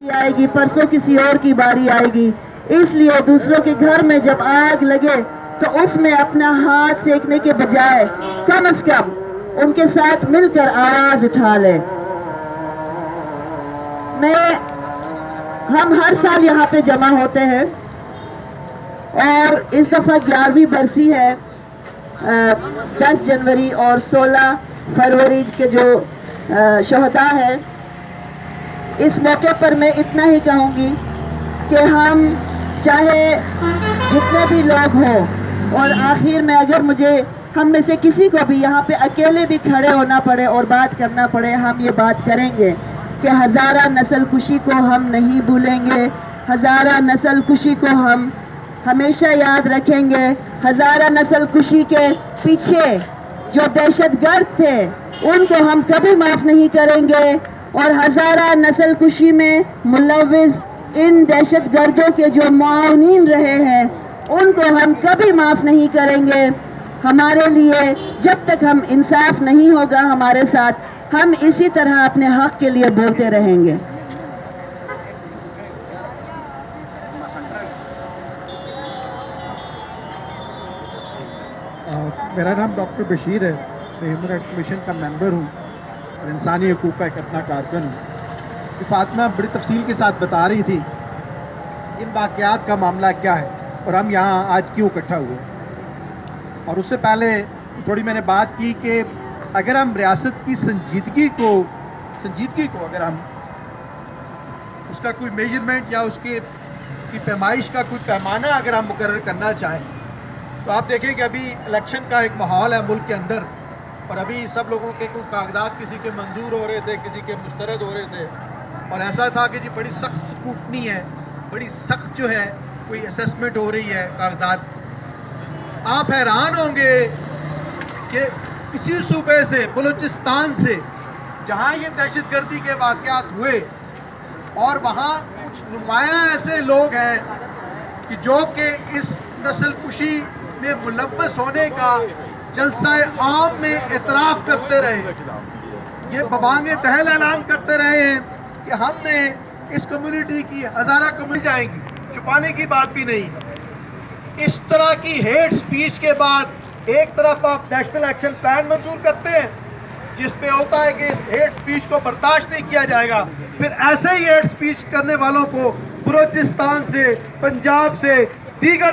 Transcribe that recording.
آئے گی, परसों किसी और की बारी आएगी. इसलिए दूसरों के घर में जब आग लगे तो उसमें अपना हाथ सेकने के बजाय कम से कम उनके साथ मिलकर आवाज उठा ले. हम हर साल यहाँ पे जमा होते हैं और इस दफ़ा 11वीं बरसी है. 10 जनवरी और 16 फरवरी के जो शहदा है, इस मौके पर मैं इतना ही कहूँगी कि हम चाहे जितने भी लोग हों, और आखिर में अगर मुझे हम में से किसी को भी यहाँ पे अकेले भी खड़े होना पड़े और बात करना पड़े, हम ये बात करेंगे कि हज़ारा नस्ल कुशी को हम नहीं भूलेंगे. हज़ारा नस्ल कुशी को हम हमेशा याद रखेंगे. हज़ारा नस्ल कुशी के पीछे जो दहशतगर्द थे उनको हम कभी माफ़ नहीं करेंगे, और हज़ारा नस्ल कुशी में मुलव्विस इन दहशतगर्दों के जो मुआविन रहे हैं उनको हम कभी माफ़ नहीं करेंगे. हमारे लिए जब तक हम इंसाफ नहीं होगा हमारे साथ, हम इसी तरह अपने हक़ के लिए बोलते रहेंगे. मेरा नाम डॉक्टर बशीर है. मैं ह्यूमन राइट्स कमीशन का मेंबर हूँ और इंसानी हकूक़ का एक अपना कारकुन हूँ. फातिमा बड़ी तफसील के साथ बता रही थी इन वाक़यात का मामला क्या है और हम यहाँ आज क्यों इकट्ठा हुए. और उससे पहले थोड़ी मैंने बात की कि अगर हम रियासत की संजीदगी को अगर हम उसका कोई मेजरमेंट या उसके की पैमाइश का कोई पैमाना अगर हम मुकर्रर करना चाहें, तो आप देखें कि अभी इलेक्शन का एक माहौल है मुल्क के अंदर, और अभी सब लोगों के कोई कागजात किसी के मंजूर हो रहे थे, किसी के मुस्तरद हो रहे थे, और ऐसा था कि जी बड़ी सख्त स्क्रूटनी है, बड़ी सख्त जो है कोई असेसमेंट हो रही है कागजात. आप हैरान होंगे कि इसी सूबे से, बलूचिस्तान से, जहाँ ये दहशतगर्दी के वाक़यात हुए, और वहाँ कुछ नुमायाँ ऐसे लोग हैं कि जो कि इस नस्ल कुशी में मुलव्वस होने का जलसा आम में इतराफ़ करते रहे. ये बबांगे दहल ऐलान करते रहे हैं कि हमने इस कम्युनिटी की हज़ारा कम्युनिटी जाएंगी, छुपाने की बात भी नहीं. इस तरह की हेट स्पीच के बाद एक तरफ आप नेशनल एक्शन प्लान मंजूर करते हैं जिस पे होता है कि इस हेट स्पीच को बर्दाश्त नहीं किया जाएगा, फिर ऐसे ही हेट स्पीच करने वालों को बलूचिस्तान से, पंजाब से, दीगर